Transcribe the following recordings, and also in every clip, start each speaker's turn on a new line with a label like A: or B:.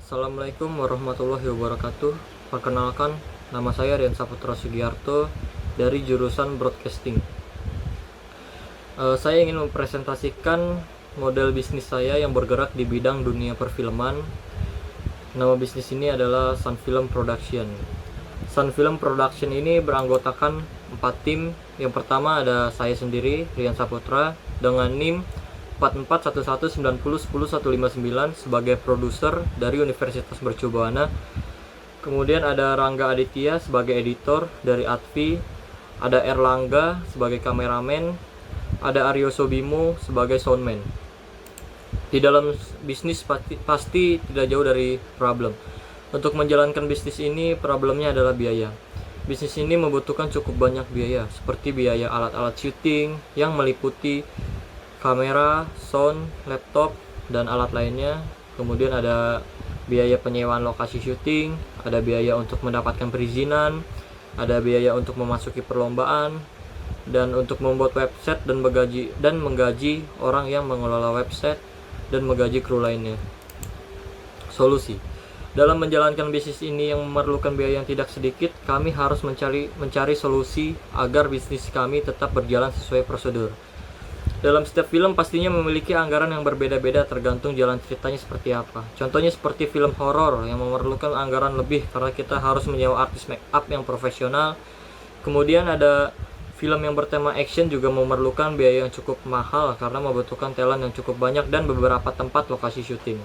A: Assalamualaikum warahmatullahi wabarakatuh. Perkenalkan, nama saya Rian Saputra Sugiarto dari jurusan Broadcasting. Saya ingin mempresentasikan model bisnis saya yang bergerak di bidang dunia perfilman. Nama bisnis ini adalah Sun Film Production. Sun Film Production ini beranggotakan 4 tim. Yang pertama ada saya sendiri, Rian Saputra, dengan NIM 441190101159 sebagai produser dari Universitas Mercu Buana. Kemudian ada Rangga Aditya sebagai editor dari Advi, ada Erlangga sebagai kameramen, ada Aryo Sobimo sebagai soundman. Di dalam bisnis pasti tidak jauh dari problem. Untuk menjalankan bisnis ini, problemnya adalah biaya. Bisnis ini membutuhkan cukup banyak biaya, seperti biaya alat-alat syuting yang meliputi kamera, sound, laptop, dan alat lainnya. Kemudian ada biaya penyewaan lokasi syuting, ada biaya untuk mendapatkan perizinan, ada biaya untuk memasuki perlombaan, dan untuk membuat website dan menggaji orang yang mengelola website dan menggaji kru lainnya. Solusi: dalam menjalankan bisnis ini yang memerlukan biaya yang tidak sedikit, kami harus mencari solusi agar bisnis kami tetap berjalan sesuai prosedur. Dalam setiap film pastinya memiliki anggaran yang berbeda-beda tergantung jalan ceritanya seperti apa. Contohnya seperti film horor yang memerlukan anggaran lebih karena kita harus menyewa artis make up yang profesional. Kemudian ada film yang bertema action juga memerlukan biaya yang cukup mahal karena membutuhkan talent yang cukup banyak dan beberapa tempat lokasi syuting.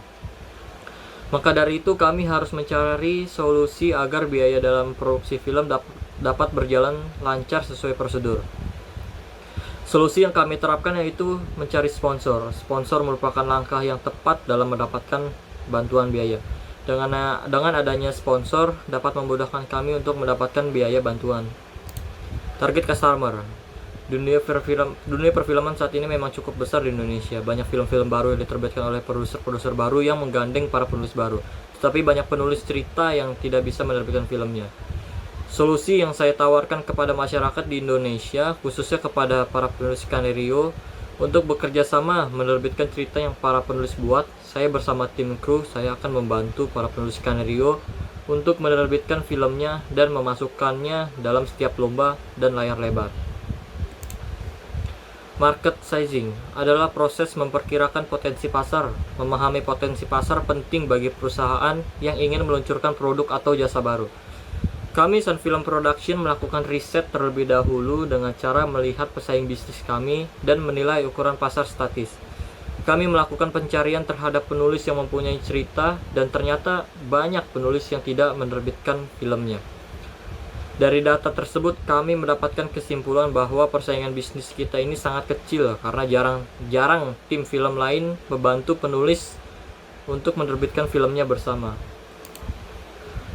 A: Maka dari itu kami harus mencari solusi agar biaya dalam produksi film dapat berjalan lancar sesuai prosedur. Solusi yang kami terapkan yaitu mencari sponsor. Sponsor merupakan langkah yang tepat dalam mendapatkan bantuan biaya. Dengan adanya sponsor dapat memudahkan kami untuk mendapatkan biaya bantuan. Target customer. Dunia perfilman saat ini memang cukup besar di Indonesia. Banyak film-film baru yang diterbitkan oleh produser-produser baru yang menggandeng para penulis baru. Tetapi banyak penulis cerita yang tidak bisa menerbitkan filmnya. Solusi yang saya tawarkan kepada masyarakat di Indonesia, khususnya kepada para penulis skenario, untuk bekerja sama menerbitkan cerita yang para penulis buat. Saya bersama tim kru, saya akan membantu para penulis skenario untuk menerbitkan filmnya dan memasukkannya dalam setiap lomba dan layar lebar. Market sizing adalah proses memperkirakan potensi pasar. Memahami potensi pasar penting bagi perusahaan yang ingin meluncurkan produk atau jasa baru. Kami Sun Film Production melakukan riset terlebih dahulu dengan cara melihat pesaing bisnis kami dan menilai ukuran pasar statis. Kami melakukan pencarian terhadap penulis yang mempunyai cerita dan ternyata banyak penulis yang tidak menerbitkan filmnya. Dari data tersebut kami mendapatkan kesimpulan bahwa persaingan bisnis kita ini sangat kecil karena jarang tim film lain membantu penulis untuk menerbitkan filmnya bersama.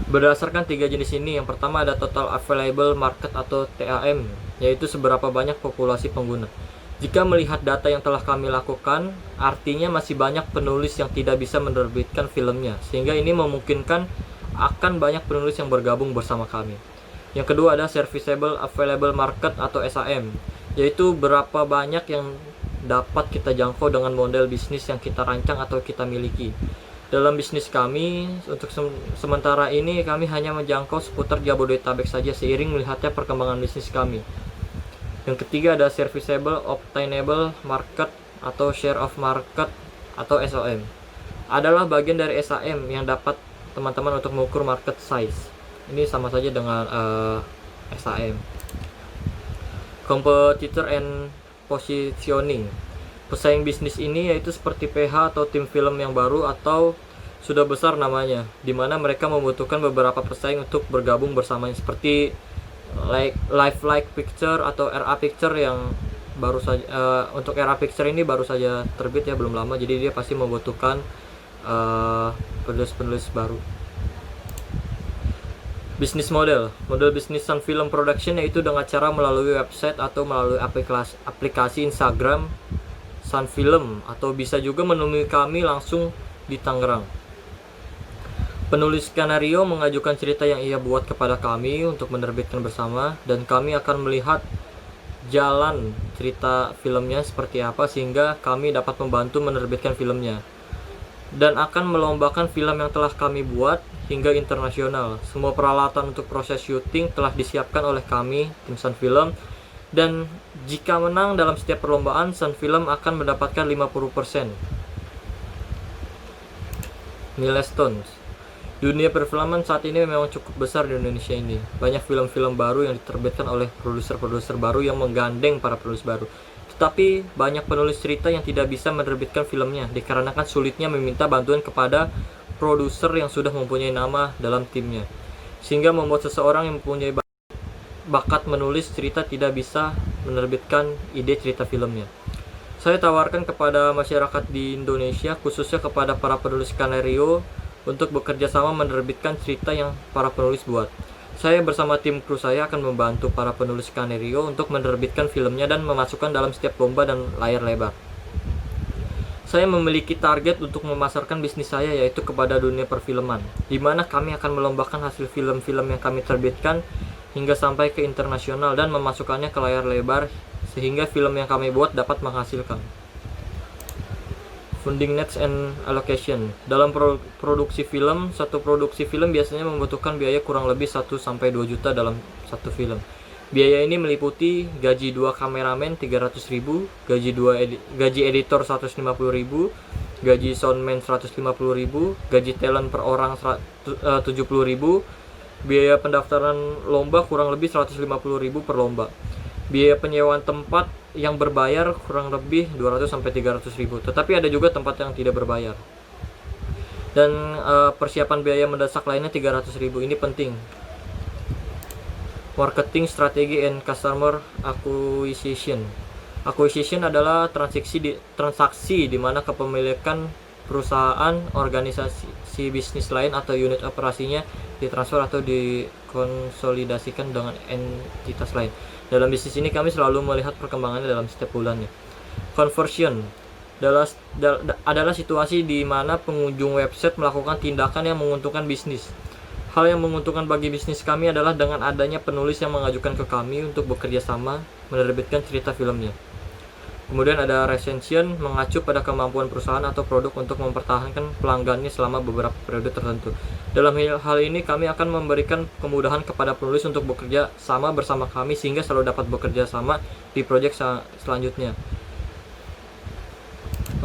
A: Berdasarkan 3 jenis ini, yang pertama ada Total Available Market atau TAM, yaitu seberapa banyak populasi pengguna. Jika melihat data yang telah kami lakukan, artinya masih banyak penulis yang tidak bisa menerbitkan filmnya, sehingga ini memungkinkan akan banyak penulis yang bergabung bersama kami. Yang kedua ada Serviceable Available Market atau SAM, yaitu berapa banyak yang dapat kita jangkau dengan model bisnis yang kita rancang atau kita miliki. Dalam bisnis kami, untuk sementara ini kami hanya menjangkau seputar Jabodetabek saja seiring melihatnya perkembangan bisnis kami. Yang ketiga ada Serviceable Obtainable Market atau Share of Market atau SOM. Adalah bagian dari SAM yang dapat teman-teman untuk mengukur market size. Ini sama saja dengan SAM. Competitor and Positioning. Pesaing bisnis ini yaitu seperti PH atau tim film yang baru atau sudah besar namanya, di mana mereka membutuhkan beberapa pesaing untuk bergabung bersamanya seperti Live Picture atau RA Picture yang baru saja untuk RA Picture ini baru saja terbit ya, belum lama, jadi dia pasti membutuhkan penulis-penulis baru. Bisnis model bisnis Sun Film Production yaitu dengan cara melalui website atau melalui aplikasi Instagram Sun Film, atau bisa juga menemui kami langsung di Tangerang. Penulis skenario mengajukan cerita yang ia buat kepada kami untuk menerbitkan bersama, dan kami akan melihat jalan cerita filmnya seperti apa sehingga kami dapat membantu menerbitkan filmnya. dan akan melombakan film yang telah kami buat hingga internasional. Semua peralatan untuk proses syuting telah disiapkan oleh kami, tim Sun Film, dan jika menang dalam setiap perlombaan, Sun Film akan mendapatkan 50%. Milestones. Dunia perfilman saat ini memang cukup besar di Indonesia ini. Banyak film-film baru yang diterbitkan oleh produser-produser baru yang menggandeng para penulis baru. Tetapi banyak penulis cerita yang tidak bisa menerbitkan filmnya dikarenakan sulitnya meminta bantuan kepada produser yang sudah mempunyai nama dalam timnya. Sehingga membuat seseorang yang mempunyai bakat menulis cerita tidak bisa menerbitkan ide cerita filmnya. Saya tawarkan kepada masyarakat di Indonesia, khususnya kepada para penulis skenario, untuk bekerja sama menerbitkan cerita yang para penulis buat. Saya bersama tim kru saya akan membantu para penulis skenario untuk menerbitkan filmnya dan memasukkan dalam setiap lomba dan layar lebar. Saya memiliki target untuk memasarkan bisnis saya, yaitu kepada dunia perfilman, di mana kami akan melombakan hasil film-film yang kami terbitkan hingga sampai ke internasional dan memasukkannya ke layar lebar sehingga film yang kami buat dapat menghasilkan. Funding needs and allocation. Dalam produksi film, satu produksi film biasanya membutuhkan biaya kurang lebih 1-2 juta dalam satu film. Biaya ini meliputi gaji 2 kameramen 300.000, gaji editor 150.000, gaji soundman 150.000, gaji talent per orang 70.000, biaya pendaftaran lomba kurang lebih 150.000 per lomba. Biaya penyewaan tempat yang berbayar kurang lebih 200-300.000, tetapi ada juga tempat yang tidak berbayar. Dan persiapan biaya mendesak lainnya 300.000. Ini penting. Marketing strategi and customer acquisition. Acquisition adalah transaksi di mana kepemilikan perusahaan, organisasi bisnis lain atau unit operasinya ditransfer atau dikonsolidasikan dengan entitas lain. Dalam bisnis ini kami selalu melihat perkembangannya dalam setiap bulannya. Conversion adalah situasi di mana pengunjung website melakukan tindakan yang menguntungkan bisnis. Hal yang menguntungkan bagi bisnis kami adalah dengan adanya penulis yang mengajukan ke kami untuk bekerja sama menerbitkan cerita filmnya. Kemudian ada recension, mengacu pada kemampuan perusahaan atau produk untuk mempertahankan pelanggannya selama beberapa periode tertentu. Dalam hal ini kami akan memberikan kemudahan kepada penulis untuk bekerja sama bersama kami sehingga selalu dapat bekerja sama di proyek selanjutnya.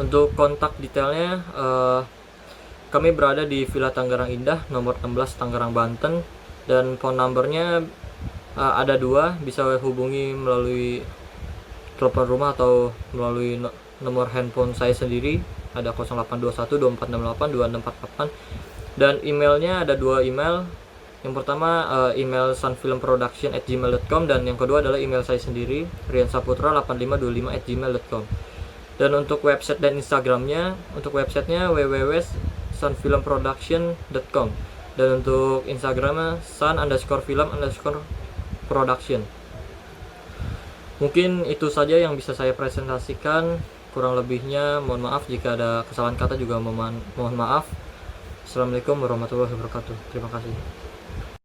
A: Untuk kontak detailnya, kami berada di Villa Tangerang Indah, nomor 16 Tangerang, Banten, dan phone numbernya ada 2, bisa hubungi melalui telepon rumah atau melalui nomor handphone saya sendiri, ada 082124682648, dan emailnya ada 2 email. Yang pertama email sunfilmproduction@gmail.com, dan yang kedua adalah email saya sendiri, riansaputra8525@gmail.com. Dan untuk website dan Instagramnya, untuk websitenya www.sunfilmproduction.com, dan untuk Instagramnya sun_film_production. Mungkin itu saja yang bisa saya presentasikan. Kurang lebihnya mohon maaf, jika ada kesalahan kata juga mohon maaf. Assalamualaikum warahmatullahi wabarakatuh. Terima kasih.